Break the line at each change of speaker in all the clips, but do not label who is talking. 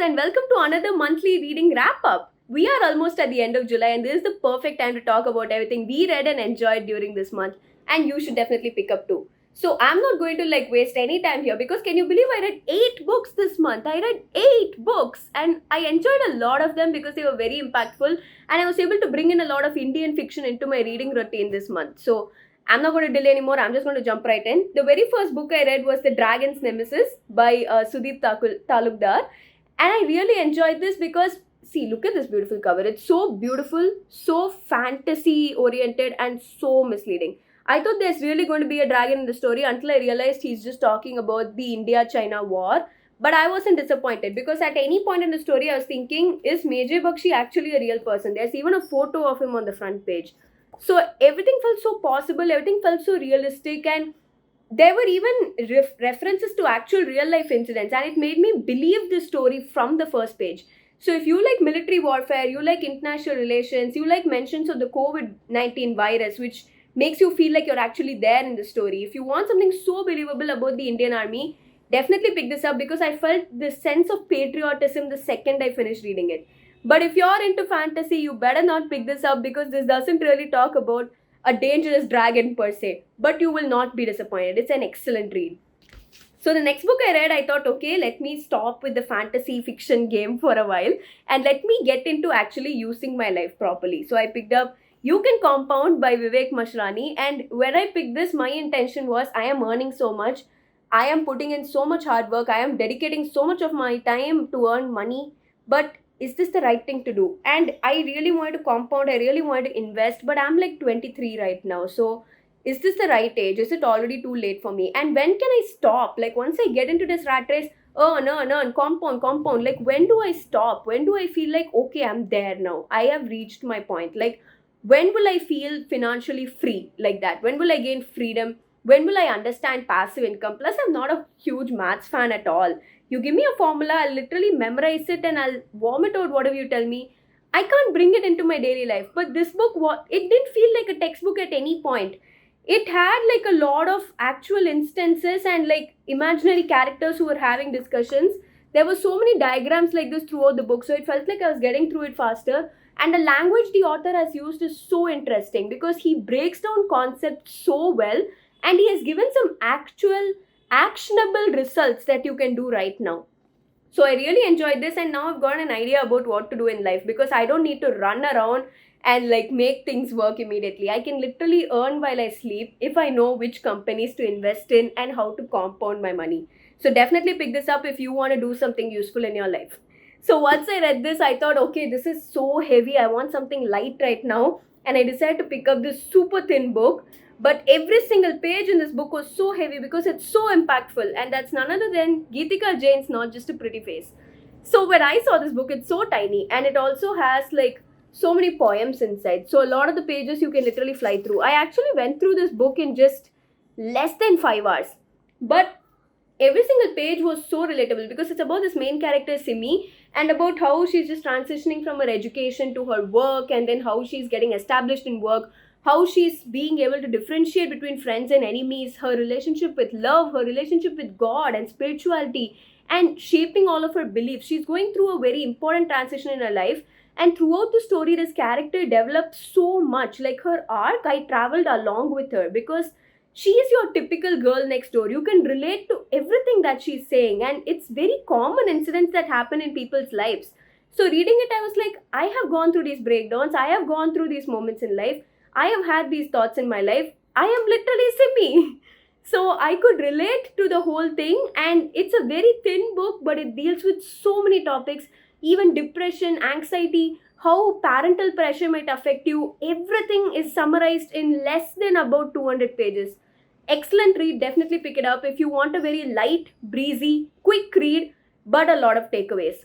and welcome to another monthly reading wrap-up. We are almost at the end of July and this is the perfect time to talk about everything we read and enjoyed during this month, and you should definitely pick up too. So I'm not going to waste any time here because can you believe I read 8 books this month? I read 8 books and I enjoyed a lot of them because they were very impactful and I was able to bring in a lot of Indian fiction into my reading routine this month. So I'm not going to delay anymore. I'm just going to jump right in. The very first book I read was The Dragons Nemesis by Sudip Talukdar. And I really enjoyed this because, see, look at this beautiful cover. It's so beautiful, so fantasy oriented and so misleading. I thought there's really going to be a dragon in the story until I realized he's just talking about the India-China war. But I wasn't disappointed because at any point in the story I was thinking, is Major Bakshi actually a real person? There's even a photo of him on the front page. So everything felt so possible, everything felt so realistic, and there were even references to actual real life incidents, and it made me believe this story from the first page. So if you like military warfare, you like international relations, you like mentions of the COVID-19 virus, which makes you feel like you're actually there in the story. If you want something so believable about the Indian army, definitely pick this up because I felt this sense of patriotism the second I finished reading it. But if you're into fantasy, you better not pick this up because this doesn't really talk about a dangerous dragon per se. But you will not be disappointed. It's an excellent read. So the next book I read, I thought, okay, let me stop with the fantasy fiction game for a while and let me get into actually using my life properly. So I picked up You Can Compound by Vivek Mashrani, and when I picked this, my intention was I am earning so much. I am putting in so much hard work. I am dedicating so much of my time to earn money. But is this the right thing to do? And I really wanted to compound, I really wanted to invest, but I'm like 23 right now. So is this the right age? Is it already too late for me? And when can I stop? Like once I get into this rat race, earn, compound. Like when do I stop? When do I feel like, okay, I'm there now. I have reached my point. Like when will I feel financially free like that? When will I gain freedom? When will I understand passive income? Plus, I'm not a huge maths fan at all. You give me a formula, I'll literally memorize it and I'll vomit out whatever you tell me. I can't bring it into my daily life. But this book, it didn't feel like a textbook at any point. It had like a lot of actual instances and like imaginary characters who were having discussions. There were so many diagrams like this throughout the book, so it felt like I was getting through it faster. And the language the author has used is so interesting because he breaks down concepts so well and he has given some actual actionable results that you can do right now. So I really enjoyed this and now I've got an idea about what to do in life because I don't need to run around and like make things work immediately. I can literally earn while I sleep if I know which companies to invest in and how to compound my money. So definitely pick this up if you want to do something useful in your life. So once I read this, I thought, okay, this is so heavy. I want something light right now. And I decided to pick up this super thin book. But every single page in this book was so heavy because it's so impactful. And that's none other than Geetika Jain's Not Just a Pretty Face. So when I saw this book, it's so tiny. And it also has like so many poems inside. So a lot of the pages you can literally fly through. I actually went through this book in just less than 5 hours. But every single page was so relatable because it's about this main character Simi and about how she's just transitioning from her education to her work and then how she's getting established in work, how she's being able to differentiate between friends and enemies, her relationship with love, her relationship with God and spirituality, and shaping all of her beliefs. She's going through a very important transition in her life, and throughout the story this character developed so much. Like her arc, I traveled along with her because she is your typical girl next door. You can relate to everything that she's saying, and it's very common incidents that happen in people's lives. So reading it, I was like, I have gone through these breakdowns, I have gone through these moments in life, I have had these thoughts in my life. I am literally Simi. So I could relate to the whole thing, and it's a very thin book, but it deals with so many topics, even depression, anxiety, how parental pressure might affect you. Everything is summarized in less than about 200 pages. Excellent read, definitely pick it up if you want a very light, breezy, quick read, but a lot of takeaways.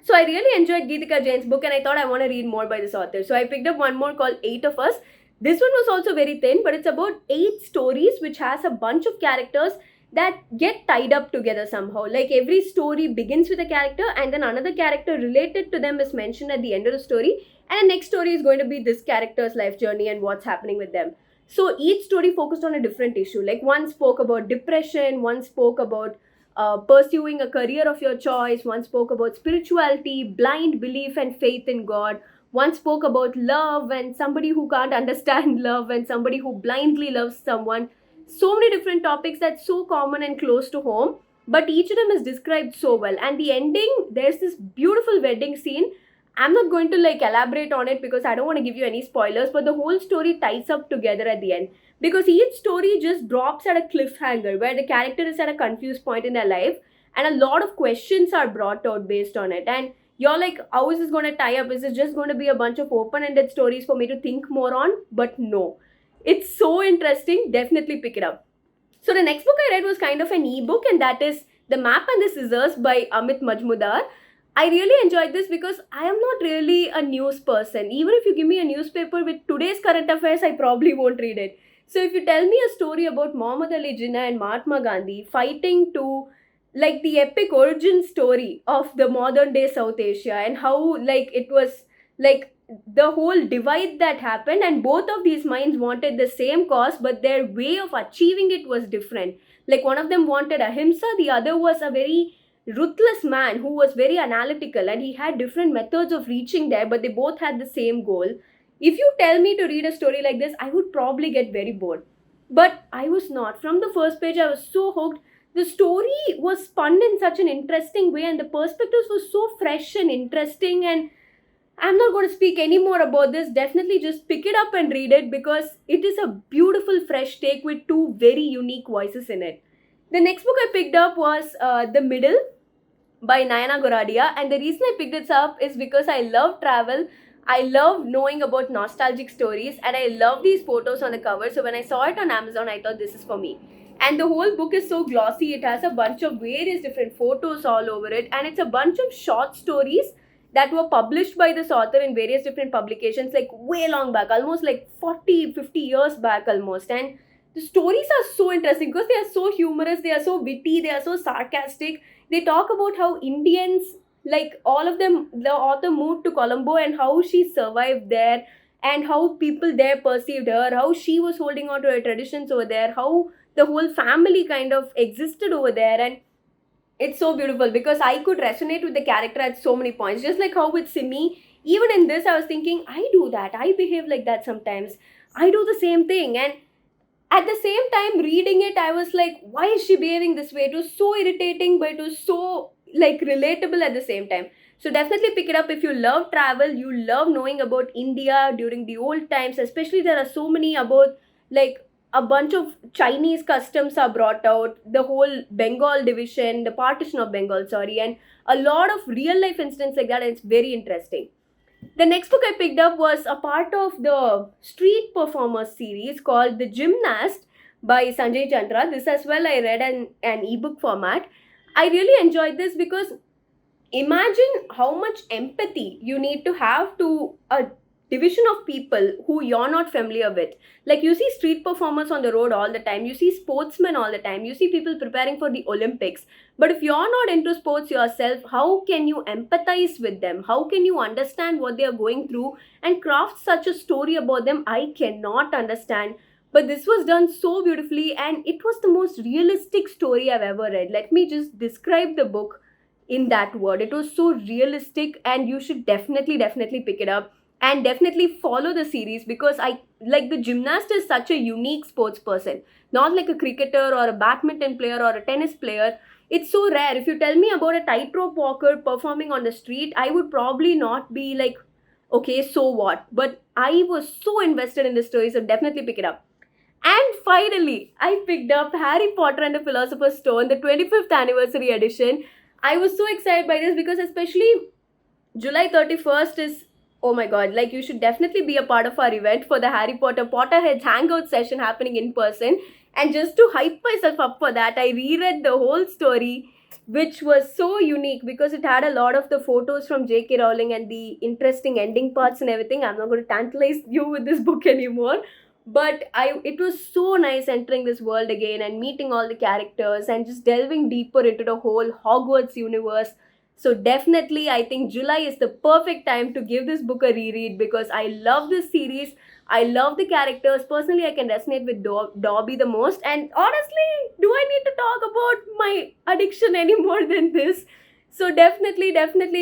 So I really enjoyed Geetika Jain's book and I thought I want to read more by this author. So I picked up one more called 8 of Us. This one was also very thin, but it's about 8 stories which has a bunch of characters that get tied up together somehow. Like every story begins with a character and then another character related to them is mentioned at the end of the story. And the next story is going to be this character's life journey and what's happening with them. So each story focused on a different issue. Like one spoke about depression, one spoke about pursuing a career of your choice. One spoke about spirituality, blind belief and faith in God. One spoke about love and somebody who can't understand love and somebody who blindly loves someone. So many different topics that's so common and close to home, but each of them is described so well. And the ending, there's this beautiful wedding scene. I'm not going to like elaborate on it because I don't want to give you any spoilers, but the whole story ties up together at the end, because each story just drops at a cliffhanger where the character is at a confused point in their life and a lot of questions are brought out based on it. And you're like, how is this going to tie up? Is it just going to be a bunch of open-ended stories for me to think more on? But no, it's so interesting. Definitely pick it up. So the next book I read was kind of an ebook, and that is The Map and the Scissors by Amit Majmudar. I really enjoyed this because I am not really a news person. Even if you give me a newspaper with today's current affairs, I probably won't read it. So if you tell me a story about Muhammad Ali Jinnah and Mahatma Gandhi fighting to like the epic origin story of the modern day South Asia, and how like it was like the whole divide that happened, and both of these minds wanted the same cause, but their way of achieving it was different. Like one of them wanted ahimsa, the other was a very ruthless man who was very analytical, and he had different methods of reaching there, but they both had the same goal. If you tell me to read a story like this, I would probably get very bored. But I was not. From the first page, I was so hooked. The story was spun in such an interesting way, and the perspectives were so fresh and interesting. And I'm not going to speak any more about this. Definitely just pick it up and read it because it is a beautiful, fresh take with two very unique voices in it. The next book I picked up was The Middle by Nayana Goradia, and the reason I picked it up is because I love travel. I love knowing about nostalgic stories, and I love these photos on the cover. So when I saw it on Amazon, I thought this is for me. And the whole book is so glossy. It has a bunch of various different photos all over it, and it's a bunch of short stories that were published by this author in various different publications like way long back, almost like 40, 50 years back almost. And the stories are so interesting because they are so humorous, they are so witty, they are so sarcastic. They talk about how Indians, like all of them, the author moved to Colombo and how she survived there, and how people there perceived her, how she was holding on to her traditions over there, how the whole family kind of existed over there. And it's so beautiful because I could resonate with the character at so many points. Just like how with Simi, even in this, I was thinking, I do that. I behave like that sometimes. I do the same thing. And at the same time, reading it, I was like, why is she behaving this way? It was so irritating, but it was so like relatable at the same time. So definitely pick it up if you love travel, you love knowing about India during the old times. Especially there are so many about like a bunch of Chinese customs are brought out, the whole Bengal division, the partition of Bengal, and a lot of real life incidents like that, and it's very interesting. The next book I picked up was a part of the street performers series called The Gymnast by Sanjay Chandra. This as well I read in an ebook format. I really enjoyed this because imagine how much empathy you need to have to a division of people who you're not familiar with. Like you see street performers on the road all the time, you see sportsmen all the time, you see people preparing for the Olympics. But if you're not into sports yourself, how can you empathize with them? How can you understand what they are going through and craft such a story about them? I cannot understand. But this was done so beautifully, and it was the most realistic story I've ever read. Let me just describe the book in that word. It was so realistic, and you should definitely pick it up. And definitely follow the series because I like the Gymnast is such a unique sports person. Not like a cricketer or a badminton player or a tennis player. It's so rare. If you tell me about a tightrope walker performing on the street, I would probably not be like, okay, so what? But I was so invested in this story, so definitely pick it up. And finally, I picked up Harry Potter and the Philosopher's Stone, the 25th anniversary edition. I was so excited by this because especially July 31st is, oh my god, like you should definitely be a part of our event for the Harry Potter Potterheads hangout session happening in person. And just to hype myself up for that, I reread the whole story, which was so unique because it had a lot of the photos from J.K. Rowling and the interesting ending parts and everything. I'm not going to tantalize you with this book anymore. But it was so nice entering this world again and meeting all the characters and just delving deeper into the whole Hogwarts universe. So definitely, I think July is the perfect time to give this book a reread because I love this series. I love the characters. Personally, I can resonate with Dobby the most. And honestly, do I need to talk about my addiction any more than this? So definitely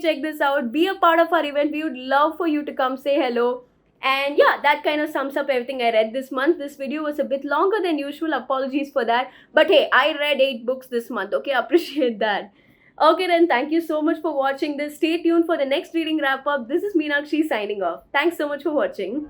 check this out. Be a part of our event. We would love for you to come say hello. And yeah, that kind of sums up everything I read this month. This video was a bit longer than usual. Apologies for that. But hey, I read 8 books this month. Okay, appreciate that. Okay then, thank you so much for watching this. Stay tuned for the next reading wrap up. This is Meenakshi signing off. Thanks so much for watching.